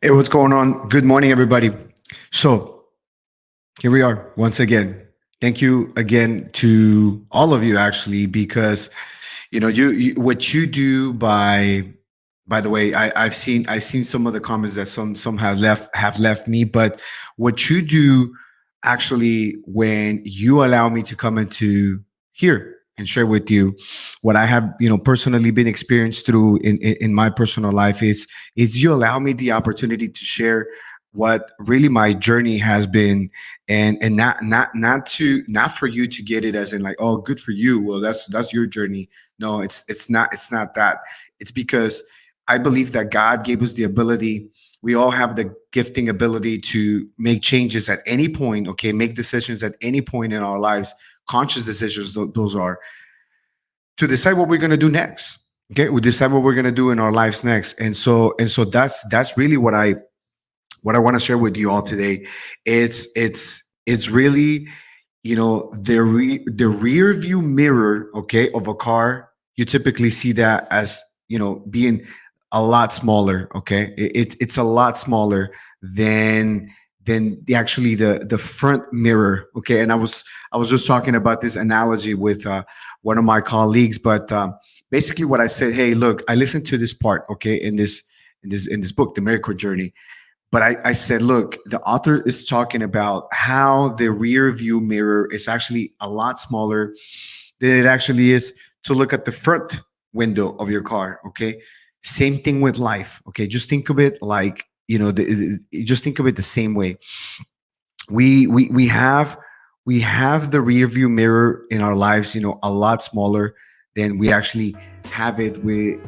Hey, what's going on? Good morning, everybody. So here we are once again. Thank you again to all of you, actually, because you what you do by. By the way, I've seen some of the comments that some have left me, but what you do actually when you allow me to come into here and share with you what I have personally been experienced through in my personal life is you allow me the opportunity to share what really my journey has been, and not for you to get it as in like, oh, good for you, well, that's your journey. No, it's not that. It's because I believe that God gave us the ability. We all have the gifting ability to make changes at any point, okay, make decisions at any point in our lives, conscious decisions, those are, to decide what we're going to do next. Okay, we decide what we're going to do in our lives next. And so that's really what I want to share with you all today. It's really, the rear view mirror, okay, of a car. You typically see that as being a lot smaller. Okay, it's a lot smaller than the front mirror. Okay, and I was just talking about this analogy with one of my colleagues, but basically what I said, hey, look, I listened to this part, okay, in this book, The Miracle Journey. But I said, look, the author is talking about how the rear view mirror is actually a lot smaller than it actually is to look at the front window of your car. Okay. Same thing with life. Okay. Just think of it like, just think of it the same way. We have the rear view mirror in our lives, a lot smaller than we actually have it with,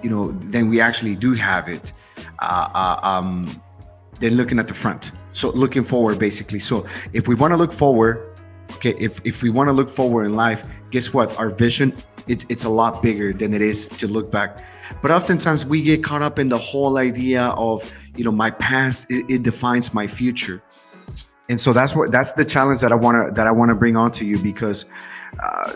then we actually do have it. Than looking at the front. So looking forward, basically. So if we want to look forward, okay, if we want to look forward in life, guess what? Our vision, it's a lot bigger than it is to look back. But oftentimes we get caught up in the whole idea of, my past, it defines my future. And so that's the challenge that I want to bring on to you, because uh,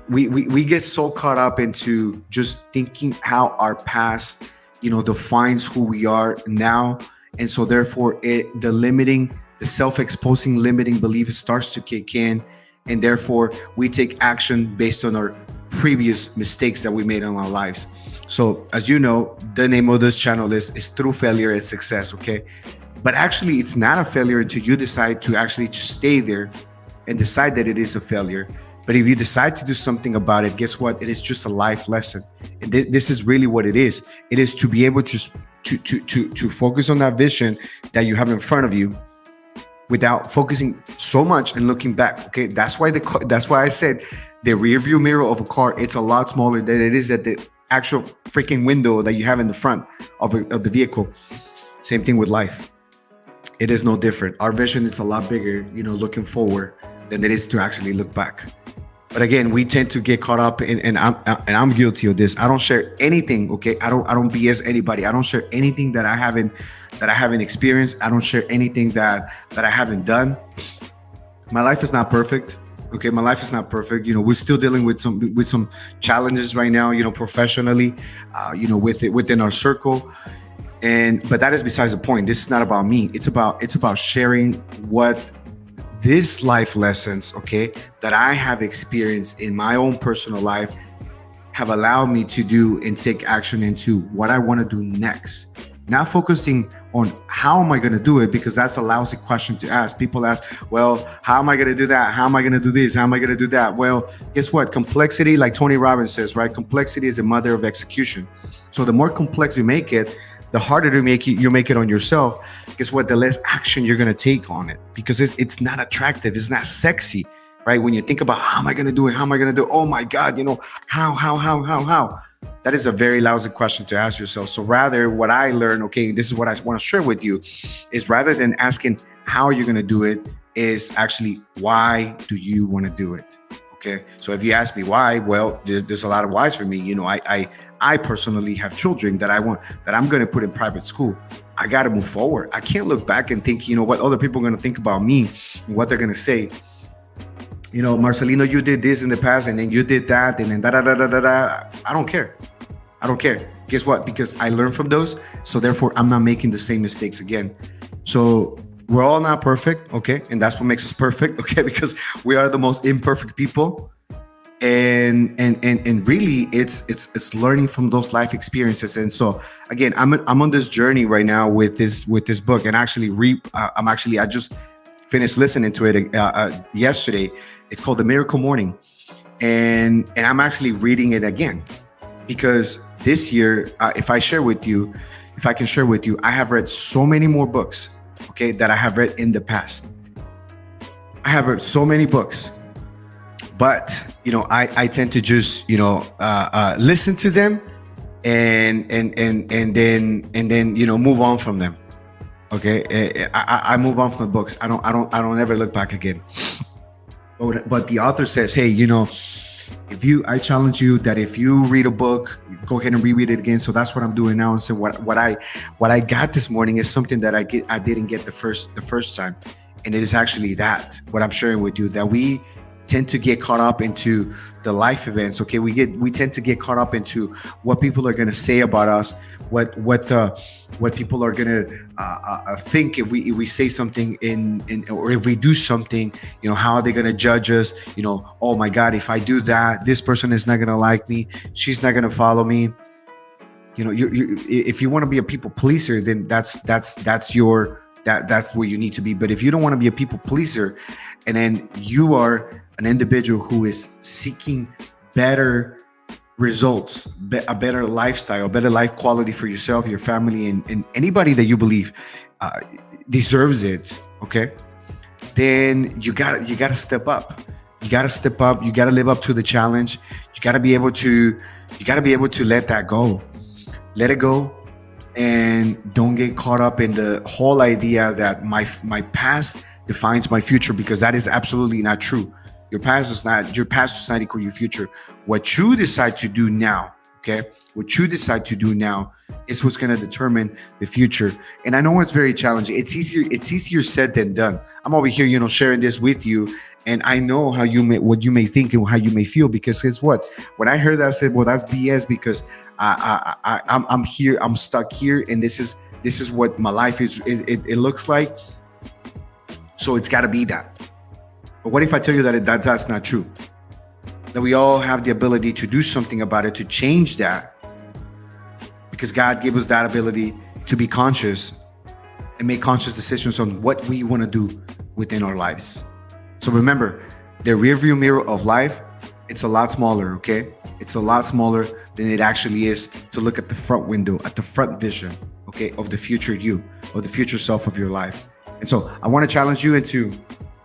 we get so caught up into just thinking how our past defines who we are now. And so therefore the self-exposing limiting belief starts to kick in, and therefore we take action based on our previous mistakes that we made in our lives. So as you know, the name of this channel is Through Failure and Success. Okay, but actually it's not a failure until you decide to actually just stay there and decide that it is a failure. But if you decide to do something about it, guess what? It is just a life lesson. And this is really what it is. It is to be able to focus on that vision that you have in front of you without focusing so much and looking back. Okay, that's why I said the rear view mirror of a car, it's a lot smaller than it is at the actual freaking window that you have in the front of the vehicle. Same thing with life. It is no different. Our vision is a lot bigger, looking forward, than it is to actually look back. But again, we tend to get caught up in, and I'm guilty of this. I don't share anything. Okay, I don't BS anybody. I don't share anything that I haven't experienced. I don't share anything that I haven't done. My life is not perfect. Okay, my life is not perfect. We're still dealing with some challenges right now. Professionally, within our circle. But that is besides the point. This is not about me. It's about sharing what these life lessons, okay, that I have experienced in my own personal life have allowed me to do and take action into what I want to do next. Not focusing on how am I going to do it, because that's a lousy question to ask. People ask, well, how am I going to do that? How am I going to do this? How am I going to do that? Well, guess what? Complexity, like Tony Robbins says, right? Complexity is the mother of execution. So the more complex you make it, the harder to make it, you make it on yourself. Guess what? The less action you're going to take on it, because it's not attractive. It's not sexy, right? When you think about how am I going to do it? How am I going to do it? Oh my God, how? That is a very lousy question to ask yourself. So rather, what I learned, okay, this is what I want to share with you, is rather than asking how you're going to do it, is actually why do you want to do it? Okay, so if you ask me why, well, there's a lot of whys for me. I personally have children that I'm going to put in private school. I got to move forward. I can't look back and think, what other people are going to think about me and what they're going to say. Marcelino, you did this in the past, and then you did that, and then da da da da da da. I don't care. Guess what? Because I learned from those, so therefore I'm not making the same mistakes again. So we're all not perfect, okay? And that's what makes us perfect, okay? Because we are the most imperfect people. And really it's learning from those life experiences. And so again, I'm on this journey right now with this book. And actually I just finished listening to it yesterday. It's called The Miracle Morning, and I'm actually reading it again because this year, if I can share with you, I have read so many more books, okay, that I have read in the past. I have read so many books, but I tend to just listen to them and then move on from them. Okay, I move on from the books. I don't ever look back again. But the author says, hey, I challenge you that if you read a book, go ahead and reread it again. So that's what I'm doing now. And so what I got this morning is something that I didn't get the first time, and it is actually that what I'm sharing with you, that we tend to get caught up into the life events. Okay, we tend to get caught up into what people are going to say about us, what people are going to think if we say something or if we do something. How are they going to judge us? Oh my God, if I do that, this person is not going to like me. She's not going to follow me. If you want to be a people pleaser, then that's where you need to be. But if you don't want to be a people pleaser, and then you are an individual who is seeking better results, a better lifestyle, better life quality for yourself, your family, and anybody that you believe deserves it, okay, then you gotta step up. You gotta step up. You gotta live up to the challenge. You gotta be able to let that go. Let it go. And don't get caught up in the whole idea that my past defines my future, because that is absolutely not true. Your past does not equal your future. What you decide to do now, okay? What you decide to do now is what's going to determine the future. And I know it's very challenging. It's easier said than done. I'm over here, sharing this with you, and I know what you may think and how you may feel, because guess what? When I heard that, I said, well, that's BS, because I'm here, I'm stuck here, and this is what my life is. It looks like. So it's got to be that. But what if I tell you that that's not true? That we all have the ability to do something about it, to change that, because God gave us that ability to be conscious and make conscious decisions on what we want to do within our lives. So remember, the rearview mirror of life, it's a lot smaller, okay? It's a lot smaller than it actually is to look at the front window, at the front vision, okay, of the future you, of the future self of your life. And so I want to challenge you into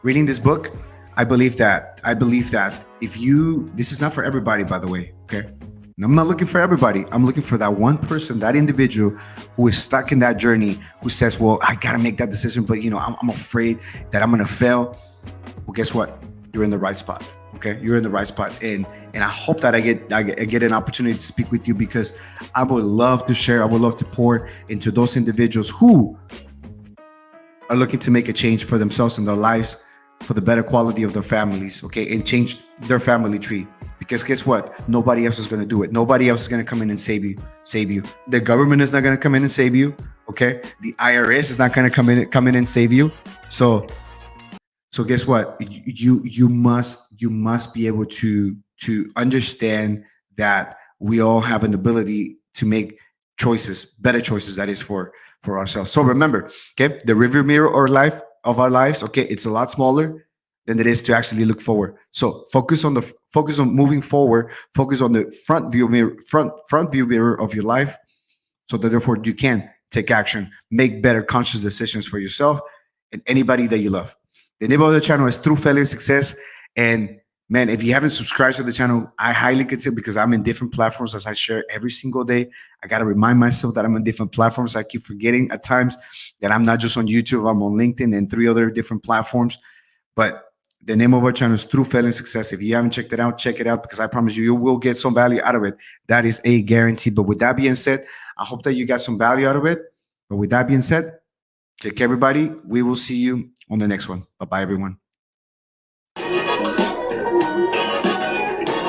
reading this book. I believe that this is not for everybody, by the way, okay? And I'm not looking for everybody. I'm looking for that one person, that individual who is stuck in that journey, who says, well, I got to make that decision, but I'm afraid that I'm going to fail. Well, guess what? You're in the right spot. Okay, you're in the right spot, and I hope that I get an opportunity to speak with you, because I would love to share. I would love to pour into those individuals who are looking to make a change for themselves and their lives, for the better quality of their families. Okay, and change their family tree. Because guess what? Nobody else is going to do it. Nobody else is going to come in and save you. The government is not going to come in and save you. Okay, the IRS is not going to come in and save you. So guess what? You must be able to understand that we all have an ability to make choices, better choices, that is for ourselves. So remember, okay, the rearview mirror of our lives, okay, it's a lot smaller than it is to actually look forward. So focus on moving forward. Focus on the front view mirror of your life, so that therefore you can take action, make better conscious decisions for yourself and anybody that you love. The name of the channel is Through Failure Success. And man, if you haven't subscribed to the channel, I highly consider, because I'm in different platforms as I share every single day. I got to remind myself that I'm on different platforms. I keep forgetting at times that I'm not just on YouTube. I'm on LinkedIn and 3 other different platforms. But the name of our channel is Through Failure Success. If you haven't checked it out, check it out, because I promise you will get some value out of it. That is a guarantee. But with that being said, I hope that you got some value out of it. But with that being said, take care, everybody. We will see you on the next one. Bye-bye, everyone.